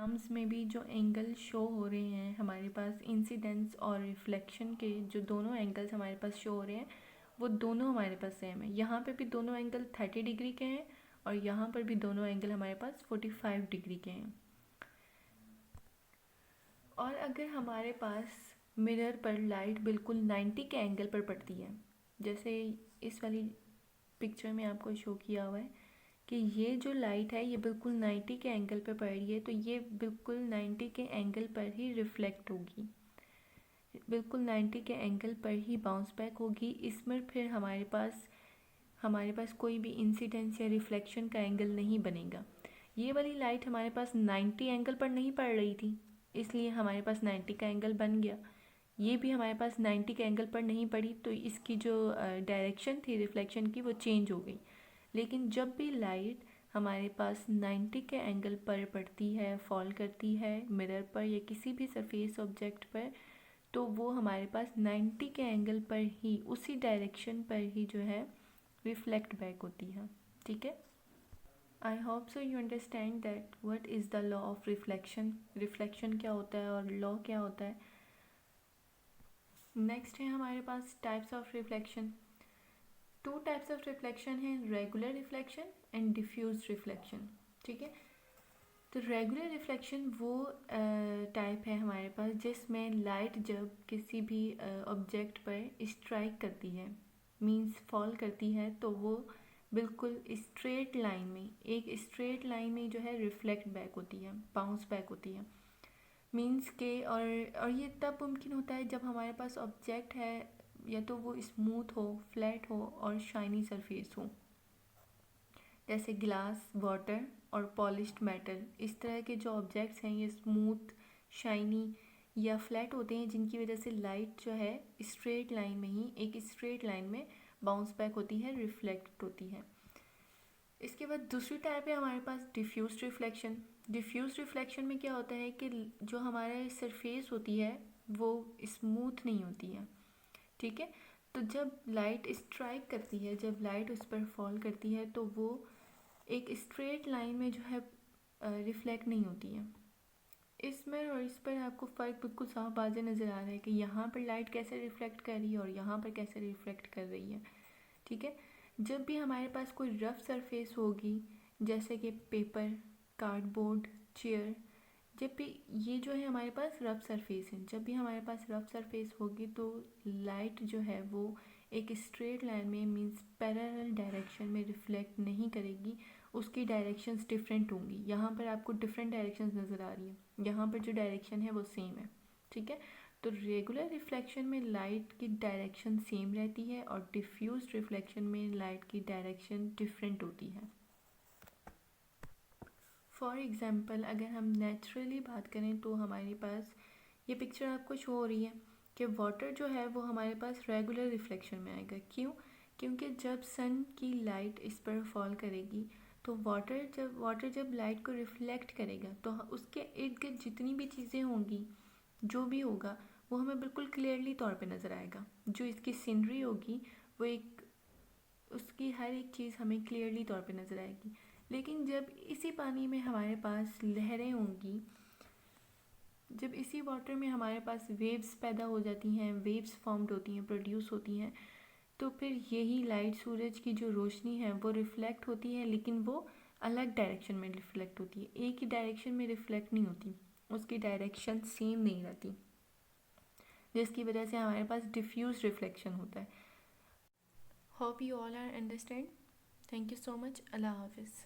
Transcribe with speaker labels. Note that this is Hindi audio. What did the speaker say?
Speaker 1: एग्ज़ाम्स में भी जो एंगल शो हो रहे हैं हमारे पास, इंसिडेंस और रिफ्लेक्शन के जो दोनों एंगल्स हमारे पास शो हो रहे हैं वो दोनों हमारे पास सेम है। यहाँ पे भी दोनों एंगल 30 डिग्री के हैं और यहाँ पर भी दोनों एंगल हमारे पास 45 डिग्री के हैं। और अगर हमारे पास मिरर पर लाइट बिल्कुल 90 के एंगल पर पड़ती है, जैसे इस वाली पिक्चर में आपको शो किया हुआ है कि ये जो लाइट है ये बिल्कुल 90 के एंगल पर पड़ रही है, तो ये बिल्कुल 90 के एंगल पर ही रिफ्लेक्ट होगी, बिल्कुल 90 के एंगल पर ही बाउंस बैक होगी। इसमें फिर हमारे पास कोई भी इंसिडेंस या रिफ्लेक्शन का एंगल नहीं बनेगा। ये वाली लाइट हमारे पास 90 एंगल पर नहीं पड़ रही थी, इसलिए हमारे पास 90 का एंगल बन गया। ये भी हमारे पास 90 के एंगल पर नहीं पड़ी, तो इसकी जो डायरेक्शन थी रिफ्लेक्शन की वो चेंज हो गई। लेकिन जब भी लाइट हमारे पास 90 के एंगल पर पड़ती है, फॉल करती है मिरर पर या किसी भी सरफेस ऑब्जेक्ट पर, तो वो हमारे पास 90 के एंगल पर ही, उसी डायरेक्शन पर ही जो है रिफ्लेक्ट बैक होती है। ठीक है, I hope so you understand that what is the law of reflection, reflection क्या होता है और लॉ क्या होता है। नेक्स्ट है हमारे पास types of reflection. Two types of reflection है, regular reflection and diffuse reflection. ठीक है, तो रेगुलर रिफ्लेक्शन वो टाइप है हमारे पास जिसमें लाइट जब किसी भी ऑब्जेक्ट पर स्ट्राइक करती है, मींस फॉल करती है, तो वो बिल्कुल स्ट्रेट लाइन में, एक स्ट्रेट लाइन में जो है रिफ्लेक्ट बैक होती है, बाउंस बैक होती है। मींस के और ये तब मुमकिन होता है जब हमारे पास ऑब्जेक्ट है या तो वो स्मूथ हो, फ्लैट हो और शाइनी सरफेस हो, जैसे ग्लास, वाटर और पॉलिश्ड मेटल। इस तरह के जो ऑब्जेक्ट्स हैं ये स्मूथ, शाइनी या फ्लैट होते हैं, जिनकी वजह से लाइट जो है स्ट्रेट लाइन में ही, एक स्ट्रेट लाइन में बाउंस बैक होती है, रिफ्लेक्ट होती है। इसके बाद दूसरी टाइप है हमारे पास डिफ्यूज रिफ्लेक्शन। डिफ्यूज रिफ्लेक्शन में क्या होता है कि जो हमारे सरफेस होती है वो स्मूथ नहीं होती है। ठीक है, तो जब लाइट स्ट्राइक करती है, जब लाइट उस पर फॉल करती है, तो वो एक स्ट्रेट लाइन में जो है रिफ्लेक्ट नहीं होती है। इसमें और इस पर आपको फ़र्क बिल्कुल साफ बाज़ नज़र आ रहा है कि यहाँ पर लाइट कैसे रिफ्लेक्ट कर रही है और यहाँ पर कैसे रिफ्लेक्ट कर रही है। ठीक है, जब भी हमारे पास कोई रफ़ सरफेस होगी, जैसे कि पेपर, कार्डबोर्ड, चेयर, जब भी ये जो है हमारे पास रफ़ सरफेस है, जब भी हमारे पास रफ़ सरफेस होगी तो लाइट जो है वो एक स्ट्रेट लाइन में, मींस पैरेलल डायरेक्शन में रिफ्लेक्ट नहीं करेगी, उसकी डायरेक्शंस डिफरेंट होंगी। यहाँ पर आपको डिफरेंट डायरेक्शंस नज़र आ रही है, यहाँ पर जो डायरेक्शन है वो सेम है। ठीक है, तो रेगुलर रिफ्लेक्शन में लाइट की डायरेक्शन सेम रहती है और डिफ्यूज रिफ्लेक्शन में लाइट की डायरेक्शन डिफरेंट होती है। फॉर एग्ज़ाम्पल अगर हम नेचुरली बात करें तो हमारे पास ये पिक्चर आपको शो हो रही है कि वाटर जो है वो हमारे पास रेगुलर रिफ्लेक्शन में आएगा। क्यों? क्योंकि जब सन की लाइट इस पर फॉल करेगी तो वाटर जब लाइट को रिफ्लेक्ट करेगा तो उसके इर्द गिर्द जितनी भी चीज़ें होंगी, जो भी होगा वो हमें बिल्कुल क्लियरली तौर पे नज़र आएगा। जो इसकी सीनरी होगी वो एक, उसकी हर एक चीज़ हमें क्लियरली तौर पे नज़र आएगी। लेकिन जब इसी पानी में हमारे पास लहरें होंगी, जब इसी वाटर में हमारे पास वेव्स पैदा हो जाती हैं, वेव्स फॉर्म्ड होती हैं, प्रोड्यूस होती हैं, तो फिर यही लाइट, सूरज की जो रोशनी है वो रिफ़्लेक्ट होती है, लेकिन वो अलग डायरेक्शन में रिफ़्लेक्ट होती है, एक ही डायरेक्शन में रिफ़्लेक्ट नहीं होती, उसकी डायरेक्शन सेम नहीं रहती, जिसकी वजह से हमारे पास डिफ्यूज रिफ्लेक्शन होता है। Hope you all are understand. Thank you so much. अल्लाह हाफिज़।